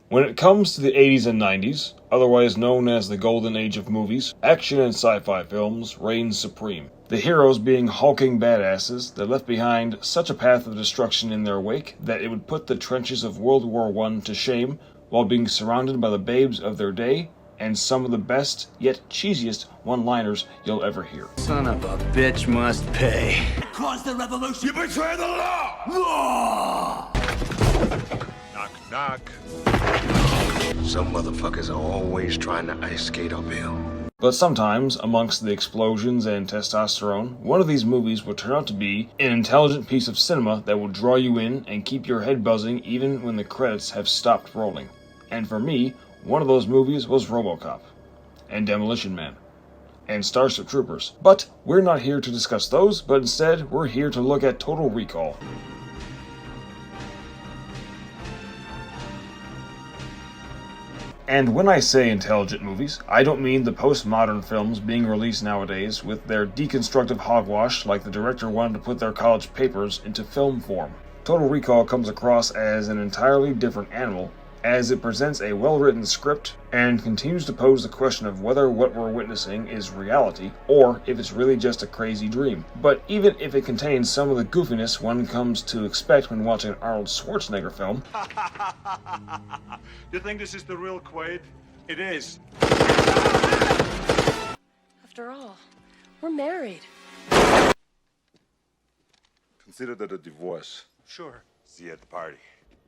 When it comes to the 80s and 90s, otherwise known as the golden age of movies, action and sci-fi films reigned supreme. The heroes being hulking badasses that left behind such a path of destruction in their wake that it would put the trenches of World War I to shame, while being surrounded by the babes of their day and some of the best, yet cheesiest, one-liners you'll ever hear. Son of a bitch must pay. Cause the revolution. You betray the law! Law! Knock, knock. Some motherfuckers are always trying to ice skate uphill. But sometimes, amongst the explosions and testosterone, one of these movies will turn out to be an intelligent piece of cinema that will draw you in and keep your head buzzing even when the credits have stopped rolling. And for me, one of those movies was RoboCop, and Demolition Man, and Starship Troopers. But we're not here to discuss those, but instead we're here to look at Total Recall. And when I say intelligent movies, I don't mean the postmodern films being released nowadays with their deconstructive hogwash like the director wanted to put their college papers into film form. Total Recall comes across as an entirely different animal, as it presents a well-written script and continues to pose the question of whether what we're witnessing is reality or if it's really just a crazy dream. But even if it contains some of the goofiness one comes to expect when watching an Arnold Schwarzenegger film, You think this is the real Quaid? It is. After all, we're married. Consider that a divorce. Sure. See you at the party.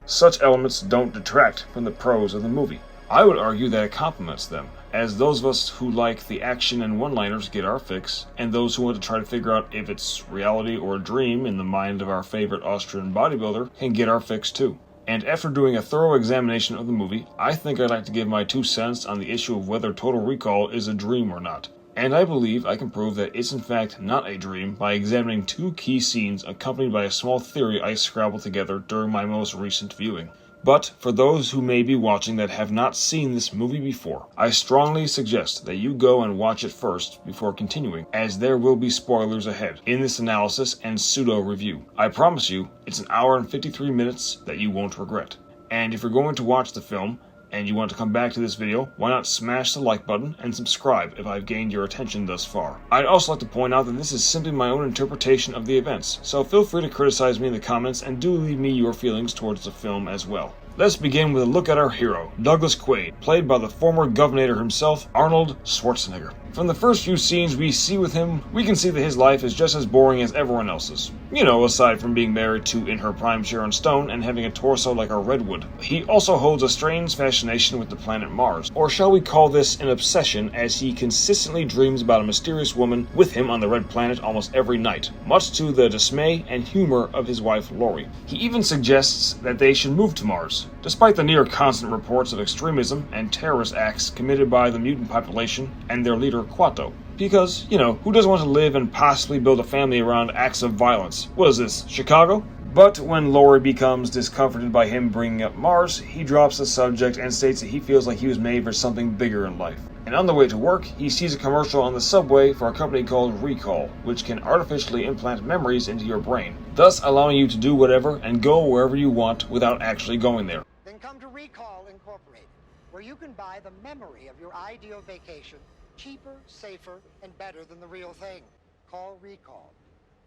such elements don't detract from the pros of the movie. I would argue that it complements them, as those of us who like the action and one-liners get our fix, and those who want to try to figure out if it's reality or a dream in the mind of our favorite Austrian bodybuilder can get our fix too. And after doing a thorough examination of the movie, I think I'd like to give my 2 cents on the issue of whether Total Recall is a dream or not. And I believe I can prove that it's in fact not a dream by examining 2 key scenes accompanied by a small theory I scrabbled together during my most recent viewing. But for those who may be watching that have not seen this movie before, I strongly suggest that you go and watch it first before continuing, as there will be spoilers ahead in this analysis and pseudo-review. I promise you, it's an hour and 53 minutes that you won't regret. And if you're going to watch the film, and you want to come back to this video, why not smash the like button and subscribe if I've gained your attention thus far. I'd also like to point out that this is simply my own interpretation of the events, so feel free to criticize me in the comments and do leave me your feelings towards the film as well. Let's begin with a look at our hero, Douglas Quaid, played by the former Governor himself, Arnold Schwarzenegger. From the first few scenes we see with him, we can see that his life is just as boring as everyone else's. You know, aside from being married to in her prime Sharon Stone and having a torso like a redwood. He also holds a strange fascination with the planet Mars, or shall we call this an obsession, as he consistently dreams about a mysterious woman with him on the red planet almost every night, much to the dismay and humor of his wife Lori. He even suggests that they should move to Mars, despite the near constant reports of extremism and terrorist acts committed by the mutant population and their leader Quato. Because, you know, who doesn't want to live and possibly build a family around acts of violence? What is this, Chicago? But when Lori becomes discomforted by him bringing up Mars, he drops the subject and states that he feels like he was made for something bigger in life. And on the way to work, he sees a commercial on the subway for a company called Recall, which can artificially implant memories into your brain, thus allowing you to do whatever and go wherever you want without actually going there. Then come to Recall Incorporated, where you can buy the memory of your ideal vacation cheaper, safer, and better than the real thing. Call Recall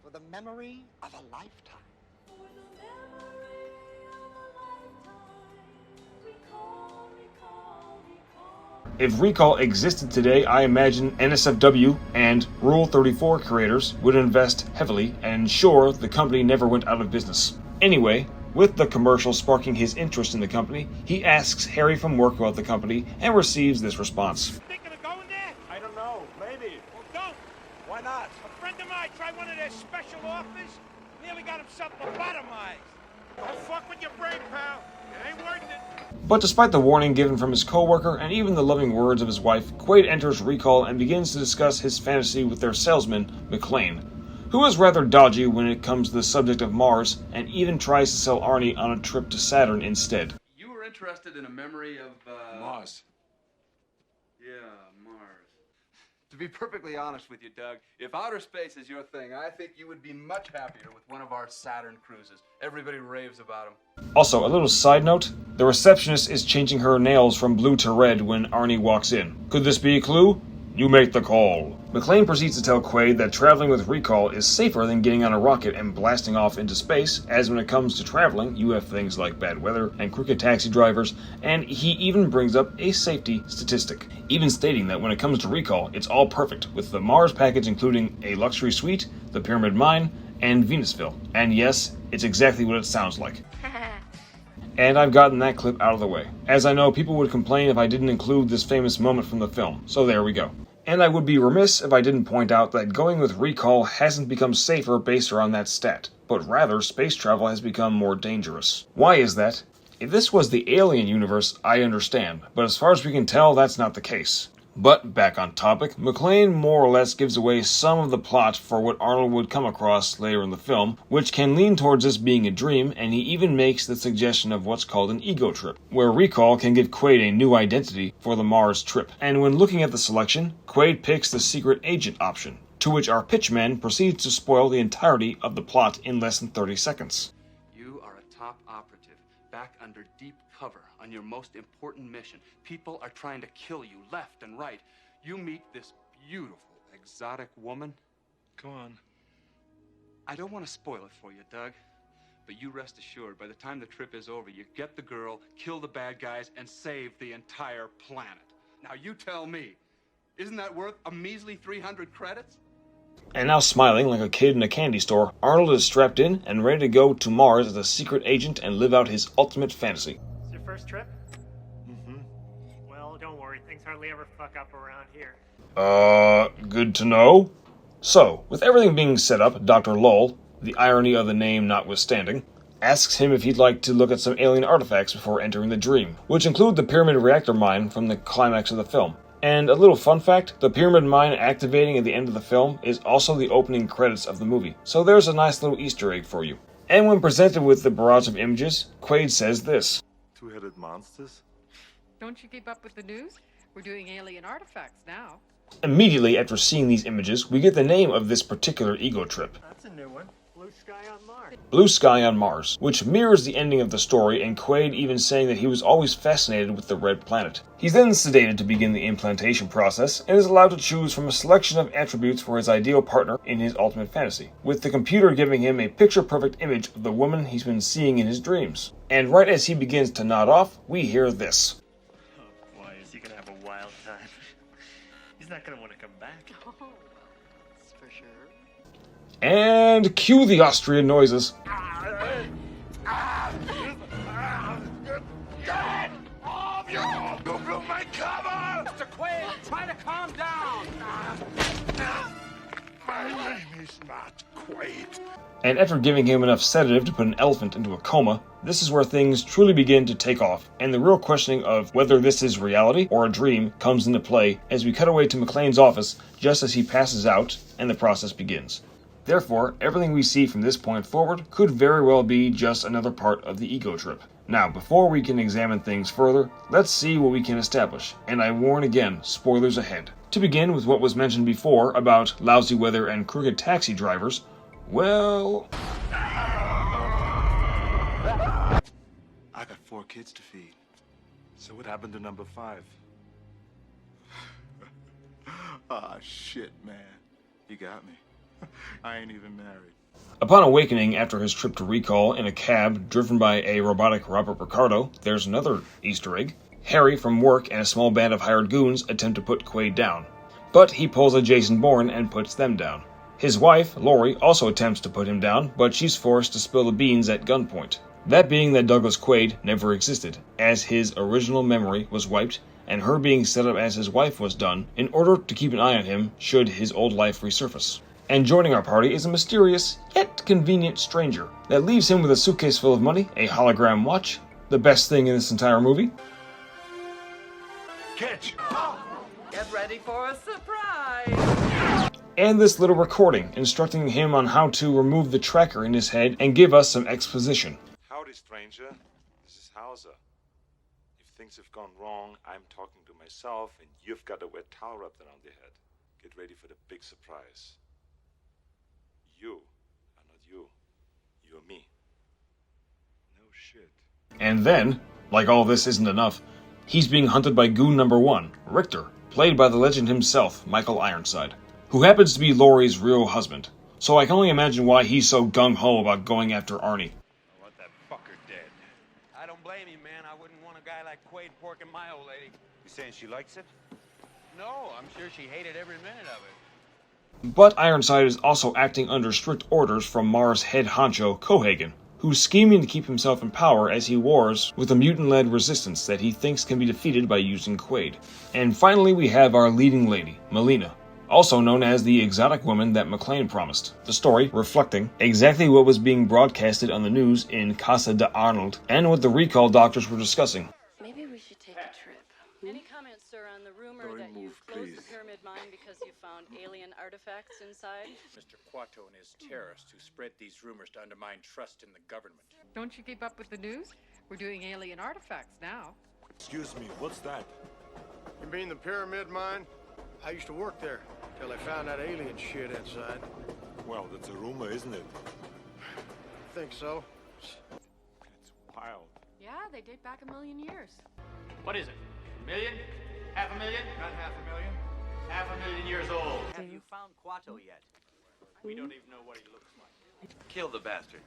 for the memory of a lifetime. If Recall existed today, I imagine NSFW and Rule 34 creators would invest heavily and ensure the company never went out of business. Anyway, with the commercial sparking his interest in the company, he asks Harry from work about the company and receives this response. Thinking of going there? I don't know. Maybe. Well, don't. Why not? A friend of mine tried one of their special offers. Nearly got himself lobotomized. Don't fuck with your brain, pal. It ain't worth it. But despite the warning given from his co-worker and even the loving words of his wife, Quaid enters Recall and begins to discuss his fantasy with their salesman, McLean, who is rather dodgy when it comes to the subject of Mars and even tries to sell Arnie on a trip to Saturn instead. You were interested in a memory of, Mars. Yeah, Mars. To be perfectly honest with you, Doug, if outer space is your thing, I think you would be much happier with one of our Saturn cruises. Everybody raves about them. Also, a little side note, the receptionist is changing her nails from blue to red when Arnie walks in. Could this be a clue? You make the call. McClane proceeds to tell Quaid that traveling with Recall is safer than getting on a rocket and blasting off into space, as when it comes to traveling, you have things like bad weather and crooked taxi drivers, and he even brings up a safety statistic, even stating that when it comes to Recall, it's all perfect, with the Mars package including a luxury suite, the Pyramid Mine, and Venusville. And yes, it's exactly what it sounds like. And I've gotten that clip out of the way, as I know people would complain if I didn't include this famous moment from the film, so there we go. And I would be remiss if I didn't point out that going with Recall hasn't become safer based around that stat, but rather space travel has become more dangerous. Why is that? If this was the Alien universe, I understand, but as far as we can tell, that's not the case. But, back on topic, McClane more or less gives away some of the plot for what Arnold would come across later in the film, which can lean towards this being a dream, and he even makes the suggestion of what's called an ego trip, where Recall can give Quaid a new identity for the Mars trip. And when looking at the selection, Quaid picks the secret agent option, to which our pitchman proceeds to spoil the entirety of the plot in less than 30 seconds. You are a top operative, back under deep cover on your most important mission. People are trying to kill you left and right. You meet this beautiful, exotic woman. Go on. I don't want to spoil it for you, Doug, but you rest assured, by the time the trip is over, you get the girl, kill the bad guys, and save the entire planet. Now you tell me, isn't that worth a measly 300 credits? And now smiling like a kid in a candy store, Arnold is strapped in and ready to go to Mars as a secret agent and live out his ultimate fantasy. It's your first trip? Mm-hmm. Well, don't worry, things hardly ever fuck up around here. Good to know. So, with everything being set up, Dr. Lull, the irony of the name notwithstanding, asks him if he'd like to look at some alien artifacts before entering the dream, which include the Pyramid Reactor Mine from the climax of the film. And a little fun fact, the Pyramid Mine activating at the end of the film is also the opening credits of the movie, so there's a nice little Easter egg for you. And when presented with the barrage of images, Quaid says this. Two-headed monsters? Don't you keep up with the news? We're doing alien artifacts now. Immediately after seeing these images, we get the name of this particular ego trip. That's a new one. Blue Sky on Mars. Blue Sky on Mars, which mirrors the ending of the story, and Quaid even saying that he was always fascinated with the red planet. He's then sedated to begin the implantation process, and is allowed to choose from a selection of attributes for his ideal partner in his ultimate fantasy, with the computer giving him a picture-perfect image of the woman he's been seeing in his dreams. And right as he begins to nod off, we hear this. Oh boy, is he gonna have a wild time. He's not gonna want to come back. Oh, well, that's for sure. And cue the Austrian noises. You blew my cover! Mr. Quaid, try to calm down! My name is not Quaid. And after giving him enough sedative to put an elephant into a coma, this is where things truly begin to take off, and the real questioning of whether this is reality or a dream comes into play as we cut away to McClane's office just as he passes out and the process begins. Therefore, everything we see from this point forward could very well be just another part of the ego trip. Now, before we can examine things further, let's see what we can establish, and I warn again, spoilers ahead. To begin with what was mentioned before about lousy weather and crooked taxi drivers, well... I got 4 kids to feed. So what happened to number 5? Ah, shit, man. You got me. I ain't even married. Upon awakening after his trip to Recall in a cab driven by a robotic Robert Ricardo, there's another Easter egg. Harry from work and a small band of hired goons attempt to put Quaid down, but he pulls a Jason Bourne and puts them down. His wife, Lori, also attempts to put him down, but she's forced to spill the beans at gunpoint. That being that Douglas Quaid never existed, as his original memory was wiped, and her being set up as his wife was done in order to keep an eye on him should his old life resurface. And joining our party is a mysterious, yet convenient stranger that leaves him with a suitcase full of money, a hologram watch, the best thing in this entire movie. Catch! Get ready for a surprise! And this little recording instructing him on how to remove the tracker in his head and give us some exposition. Howdy, stranger. This is Hauser. If things have gone wrong, I'm talking to myself, and you've got a wet towel wrapped around your head. Get ready for the big surprise. You are not you. You're me. No shit. And then, like all this isn't enough, he's being hunted by goon number 1, Richter, played by the legend himself, Michael Ironside, who happens to be Laurie's real husband. So I can only imagine why he's so gung-ho about going after Arnie. I want that fucker dead. I don't blame you, man. I wouldn't want a guy like Quaid porking my old lady. You saying she likes it? No, I'm sure she hated every minute of it. But Ironside is also acting under strict orders from Mars' head honcho, Cohagen, who's scheming to keep himself in power as he wars with a mutant-led resistance that he thinks can be defeated by using Quaid. And finally we have our leading lady, Melina, also known as the exotic woman that McClane promised. The story reflecting exactly what was being broadcasted on the news in Casa de Arnold and what the recall doctors were discussing. Maybe we should take a trip. Any comments, sir, on the rumor that you closed the pyramid mine because you found alien artifacts inside? Mr. Quato and his terrorists who spread these rumors to undermine trust in the government. Don't you keep up with the news? We're doing alien artifacts now. Excuse me, what's that? You mean the pyramid mine? I used to work there till they found that alien shit inside. Well, that's a rumor, isn't it? Think so. It's wild. Yeah, they date back a million years. What is it? A million? Half a million? Not half a million. Half a million years old. Have you found Quato yet? We don't even know what he looks like. Kill the bastard.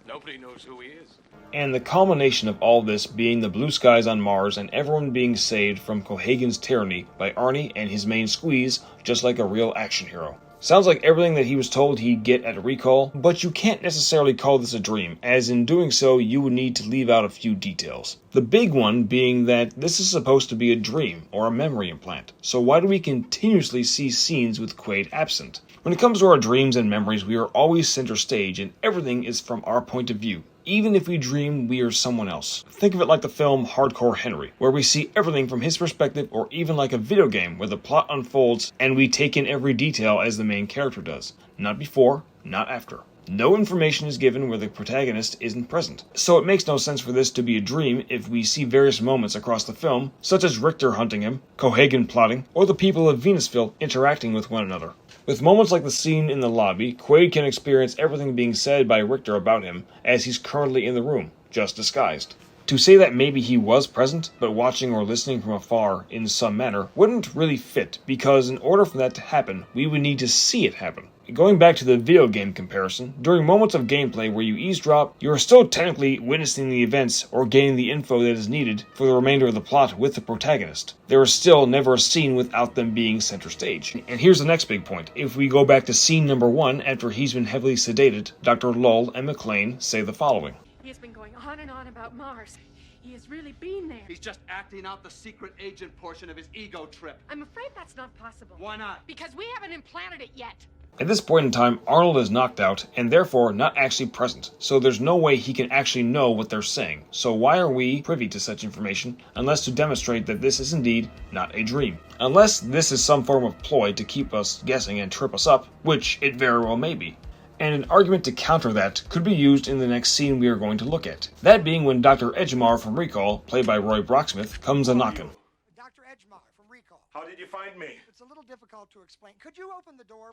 Nobody knows who he is. And the culmination of all this being the blue skies on Mars and everyone being saved from Cohagen's tyranny by Arnie and his main squeeze, just like a real action hero. Sounds like everything that he was told he'd get at a recall, but you can't necessarily call this a dream, as in doing so you would need to leave out a few details. The big one being that this is supposed to be a dream or a memory implant, so why do we continuously see scenes with Quaid absent? When it comes to our dreams and memories, we are always center stage and everything is from our point of view. Even if we dream we are someone else. Think of it like the film Hardcore Henry, where we see everything from his perspective, or even like a video game where the plot unfolds and we take in every detail as the main character does. Not before, not after. No information is given where the protagonist isn't present. So it makes no sense for this to be a dream if we see various moments across the film, such as Richter hunting him, Cohagen plotting, or the people of Venusville interacting with one another. With moments like the scene in the lobby, Quaid can experience everything being said by Richter about him as he's currently in the room, just disguised. To say that maybe he was present, but watching or listening from afar in some manner, wouldn't really fit, because in order for that to happen, we would need to see it happen. Going back to the video game comparison, during moments of gameplay where you eavesdrop, you are still technically witnessing the events or gaining the info that is needed for the remainder of the plot with the protagonist. There is still never a scene without them being center stage. And here's the next big point. If we go back to scene number 1, after he's been heavily sedated, Dr. Lull and McClane say the following. He has been going on and on about Mars. He has really been there. He's just acting out the secret agent portion of his ego trip. I'm afraid that's not possible. Why not? Because we haven't implanted it yet. At this point in time, Arnold is knocked out and therefore not actually present, so there's no way he can actually know what they're saying. So why are we privy to such information unless to demonstrate that this is indeed not a dream? Unless this is some form of ploy to keep us guessing and trip us up, which it very well may be. And an argument to counter that could be used in the next scene we are going to look at. That being when Dr. Edgemar from Recall, played by Roy Brocksmith, comes a-knockin'. Dr. Edgemar from Recall. How did you find me? It's a little difficult to explain. Could you open the door?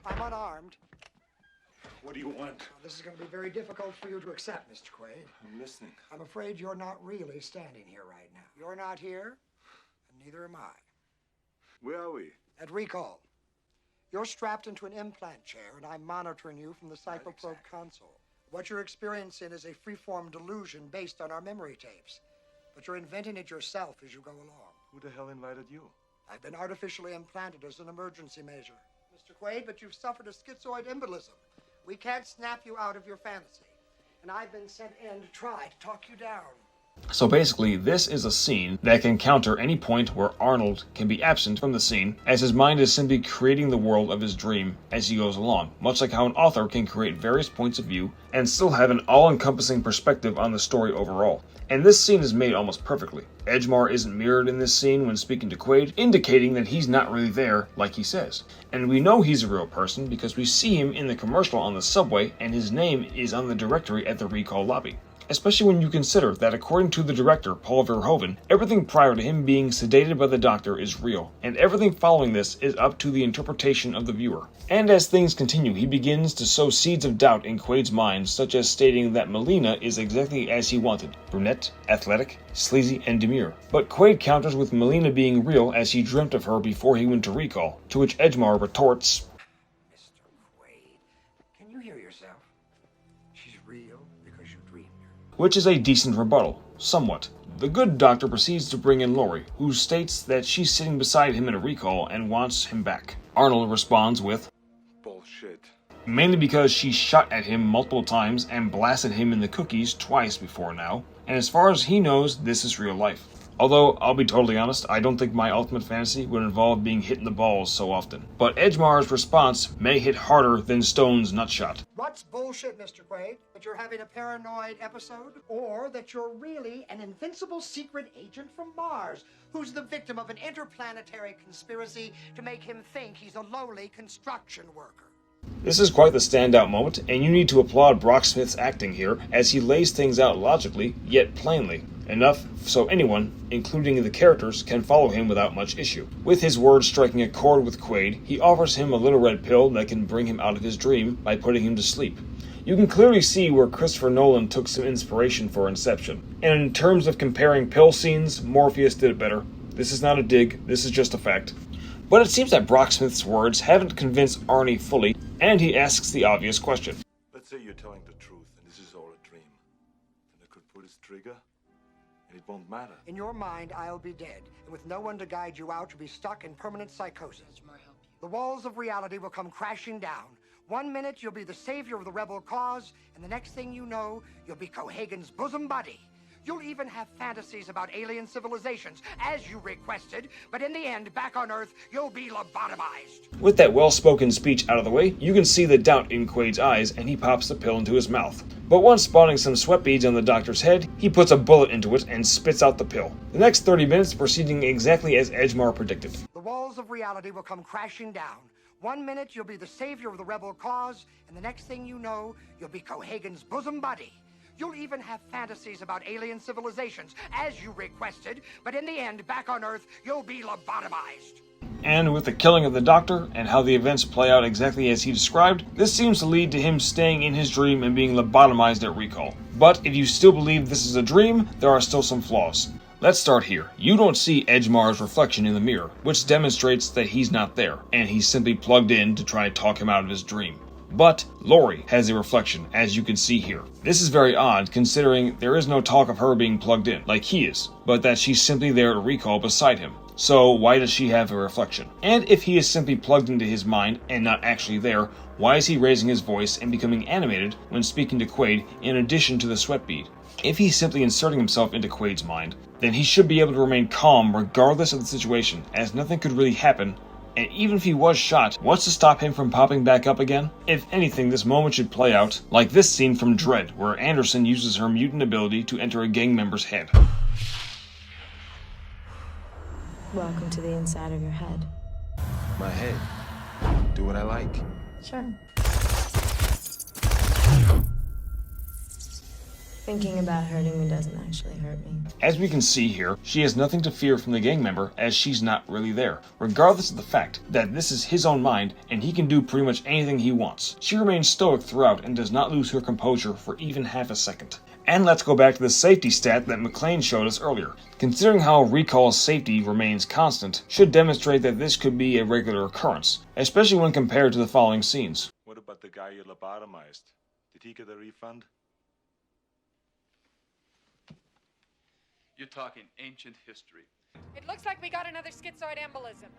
I'm unarmed. What do you want? This is going to be very difficult for you to accept, Mr. Quaid. I'm listening. I'm afraid you're not really standing here right now. You're not here, and neither am I. Where are we? At Recall. You're strapped into an implant chair, and I'm monitoring you from the Cyberprobe console. What you're experiencing is a freeform delusion based on our memory tapes. But you're inventing it yourself as you go along. Who the hell invited you? I've been artificially implanted as an emergency measure. Mr. Quaid, but you've suffered a schizoid embolism. We can't snap you out of your fantasy. And I've been sent in to try to talk you down. So basically, this is a scene that can counter any point where Arnold can be absent from the scene, as his mind is simply creating the world of his dream as he goes along, much like how an author can create various points of view and still have an all-encompassing perspective on the story overall. And this scene is made almost perfectly. Edgemar isn't mirrored in this scene when speaking to Quaid, indicating that he's not really there like he says. And we know he's a real person because we see him in the commercial on the subway and his name is on the directory at the Recall lobby. especially when you consider that according to the director, Paul Verhoeven, everything prior to him being sedated by the doctor is real, and everything following this is up to the interpretation of the viewer. And as things continue, he begins to sow seeds of doubt in Quaid's mind, such as stating that Melina is exactly as he wanted, brunette, athletic, sleazy, and demure. But Quaid counters with Melina being real as he dreamt of her before he went to recall, to which Edgemar retorts, Mr. Quaid, can you hear yourself? She's real because you dreamed her. which is a decent rebuttal, somewhat. The good doctor proceeds to bring in Laurie, who states that she's sitting beside him in a recall and wants him back. Arnold responds with, Bullshit. mainly because she shot at him multiple times and blasted him in the cookies twice before now, and as far as he knows, this is real life. Although, I'll be totally honest, I don't think my ultimate fantasy would involve being hit in the balls so often. But Edgemar's response may hit harder than Stone's nutshot. What's bullshit, Mr. Quaid? That you're having a paranoid episode? Or that you're really an invincible secret agent from Mars who's the victim of an interplanetary conspiracy to make him think he's a lowly construction worker? This is quite the standout moment, and you need to applaud Brock Smith's acting here as he lays things out logically, yet plainly. Enough so anyone, including the characters, can follow him without much issue. With his words striking a chord with Quaid, he offers him a little red pill that can bring him out of his dream by putting him to sleep. You can clearly see where Christopher Nolan took some inspiration for Inception. And in terms of comparing pill scenes, Morpheus did it better. This is not a dig, this is just a fact. But it seems that Brock Smith's words haven't convinced Arnie fully, and he asks the obvious question. Let's say you're telling the truth and this is all a dream. Then I could pull this trigger and it won't matter. In your mind, I'll be dead, and with no one to guide you out, you'll be stuck in permanent psychosis. The walls of reality will come crashing down. 1 minute, you'll be the savior of the rebel cause, and the next thing you know, you'll be Cohagen's bosom buddy. You'll even have fantasies about alien civilizations, as you requested, but in the end, back on Earth, you'll be lobotomized. With that well-spoken speech out of the way, you can see the doubt in Quaid's eyes, and he pops the pill into his mouth. But once spawning some sweat beads on the doctor's head, he puts a bullet into it and spits out the pill. The next 30 minutes proceeding exactly as Edgemar predicted. The walls of reality will come crashing down. 1 minute, you'll be the savior of the rebel cause, and the next thing you know, you'll be Cohagen's bosom buddy. You'll even have fantasies about alien civilizations, as you requested, but in the end, back on Earth, you'll be lobotomized. And with the killing of the doctor, and how the events play out exactly as he described, this seems to lead to him staying in his dream and being lobotomized at recall. But if you still believe this is a dream, there are still some flaws. Let's start here. You don't see Edgemar's reflection in the mirror, which demonstrates that he's not there, and he's simply plugged in to try and talk him out of his dream. But Laurie has a reflection, as you can see here. This is very odd, considering there is no talk of her being plugged in, like he is, but that she's simply there at recall beside him. So why does she have a reflection? And if he is simply plugged into his mind and not actually there, why is he raising his voice and becoming animated when speaking to Quaid in addition to the sweat bead? If he's simply inserting himself into Quaid's mind, then he should be able to remain calm regardless of the situation, as nothing could really happen. And even if he was shot, what's to stop him from popping back up again? If anything, this moment should play out like this scene from Dredd, where Anderson uses her mutant ability to enter a gang member's head. Welcome to the inside of your head. My head. Do what I like. Sure. Thinking about hurting me doesn't actually hurt me. As we can see here, she has nothing to fear from the gang member, as she's not really there, regardless of the fact that this is his own mind and he can do pretty much anything he wants. She remains stoic throughout and does not lose her composure for even half a second. And let's go back to the safety stat that McClane showed us earlier. Considering how recall's safety remains constant, should demonstrate that this could be a regular occurrence, especially when compared to the following scenes. What about the guy you lobotomized? Did he get a refund? You're talking ancient history. It looks like we got another schizoid embolism.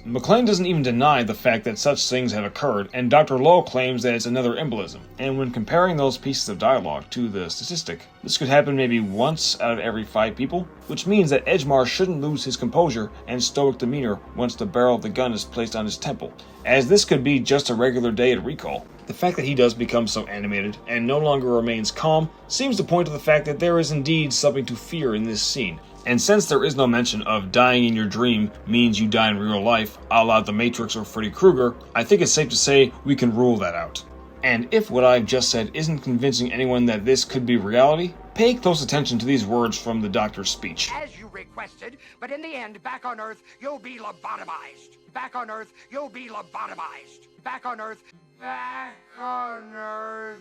McClane doesn't even deny the fact that such things have occurred, and Dr. Lowe claims that it's another embolism. And when comparing those pieces of dialogue to the statistic, this could happen maybe once out of every 5 people, which means that Edgemar shouldn't lose his composure and stoic demeanor once the barrel of the gun is placed on his temple, as this could be just a regular day at recall. The fact that he does become so animated and no longer remains calm seems to point to the fact that there is indeed something to fear in this scene. And since there is no mention of dying in your dream means you die in real life, a la The Matrix or Freddy Krueger, I think it's safe to say we can rule that out. And if what I've just said isn't convincing anyone that this could be reality, pay close attention to these words from the doctor's speech. As you requested, but in the end, back on Earth, you'll be lobotomized. Back on Earth, you'll be lobotomized. Back on Earth, back on Earth.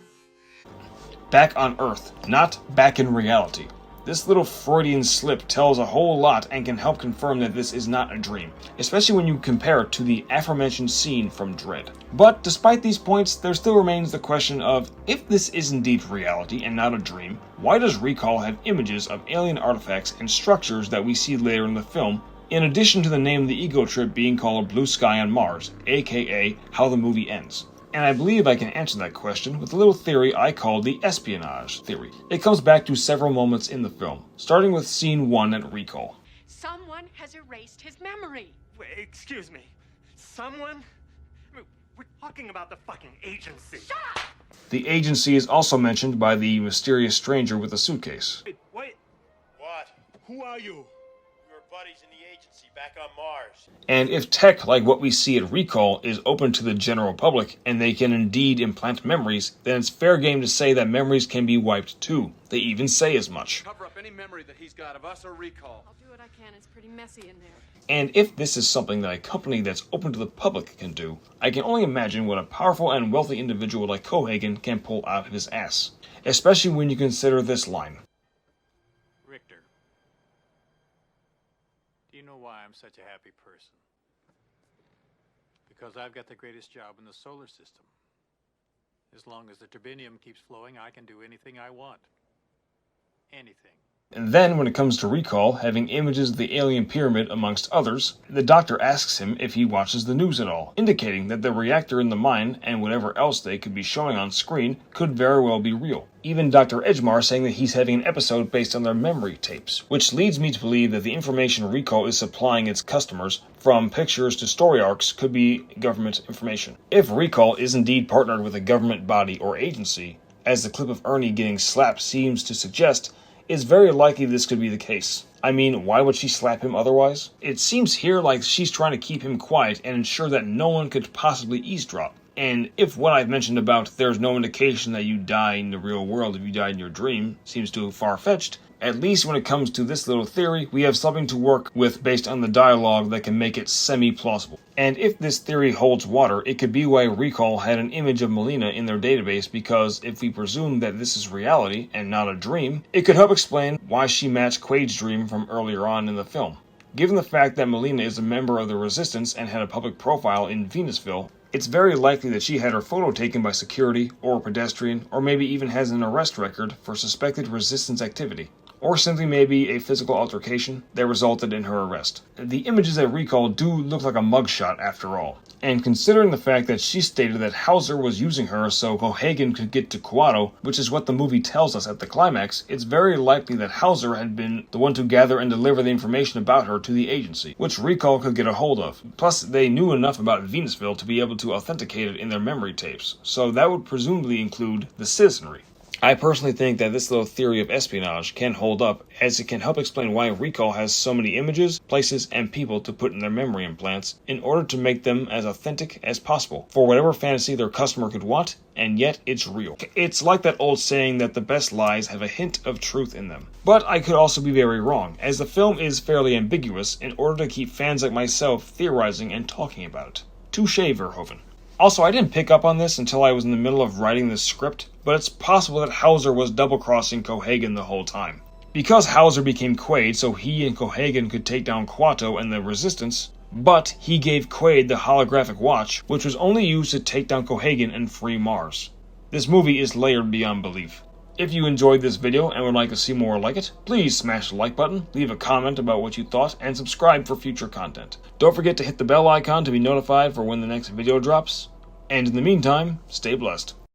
Back on Earth, not back in reality. This little Freudian slip tells a whole lot and can help confirm that this is not a dream, especially when you compare it to the aforementioned scene from Dread. But despite these points, there still remains the question of, if this is indeed reality and not a dream, why does Recall have images of alien artifacts and structures that we see later in the film, in addition to the name of the ego trip being called Blue Sky on Mars, aka how the movie ends? And I believe I can answer that question with a little theory I call the espionage theory. It comes back to several moments in the film, starting with scene 1 at Recall. Someone has erased his memory. Wait, excuse me. Someone? I mean, we're talking about the fucking agency. Shut up! The agency is also mentioned by the mysterious stranger with the suitcase. Wait. What? Who are you? We were buddies in the agency back on Mars. And if tech like what we see at Recall is open to the general public, and they can indeed implant memories, then it's fair game to say that memories can be wiped too. They even say as much. Cover up any memory that he's got of us or Recall. I'll do what I can. It's pretty messy in there. And if this is something that a company that's open to the public can do, I can only imagine what a powerful and wealthy individual like Cohagen can pull out of his ass. Especially when you consider this line. Richter, do you know why I'm such a happy person? Because I've got the greatest job in the solar system. As long as the turbinium keeps flowing, I can do anything I want. Anything. And then, when it comes to Recall, having images of the alien pyramid amongst others, the doctor asks him if he watches the news at all, indicating that the reactor in the mine, and whatever else they could be showing on screen, could very well be real. Even Dr. Edgemar saying that he's having an episode based on their memory tapes, which leads me to believe that the information Recall is supplying its customers, from pictures to story arcs, could be government information. If Recall is indeed partnered with a government body or agency, as the clip of Ernie getting slapped seems to suggest, it's very likely this could be the case. I mean, why would she slap him otherwise? It seems here like she's trying to keep him quiet and ensure that no one could possibly eavesdrop. And if what I've mentioned about there's no indication that you die in the real world if you die in your dream seems too far-fetched, at least when it comes to this little theory, we have something to work with based on the dialogue that can make it semi-plausible. And if this theory holds water, it could be why Recall had an image of Melina in their database, because if we presume that this is reality and not a dream, it could help explain why she matched Quaid's dream from earlier on in the film. Given the fact that Melina is a member of the Resistance and had a public profile in Venusville, it's very likely that she had her photo taken by security or a pedestrian, or maybe even has an arrest record for suspected resistance activity. Or simply maybe a physical altercation that resulted in her arrest. The images at Recall do look like a mugshot after all. And considering the fact that she stated that Hauser was using her so Cohagen could get to Kuato, which is what the movie tells us at the climax, it's very likely that Hauser had been the one to gather and deliver the information about her to the agency, which Recall could get a hold of. Plus, they knew enough about Venusville to be able to authenticate it in their memory tapes, so that would presumably include the citizenry. I personally think that this little theory of espionage can hold up, as it can help explain why Recall has so many images, places, and people to put in their memory implants in order to make them as authentic as possible, for whatever fantasy their customer could want, and yet it's real. It's like that old saying that the best lies have a hint of truth in them. But I could also be very wrong, as the film is fairly ambiguous in order to keep fans like myself theorizing and talking about it. Touche, Verhoeven. Also, I didn't pick up on this until I was in the middle of writing this script, but it's possible that Hauser was double-crossing Cohagen the whole time. Because Hauser became Quaid so he and Cohagen could take down Kuato and the Resistance, but he gave Quaid the holographic watch, which was only used to take down Cohagen and free Mars. This movie is layered beyond belief. If you enjoyed this video and would like to see more like it, please smash the like button, leave a comment about what you thought, and subscribe for future content. Don't forget to hit the bell icon to be notified for when the next video drops. And in the meantime, stay blessed.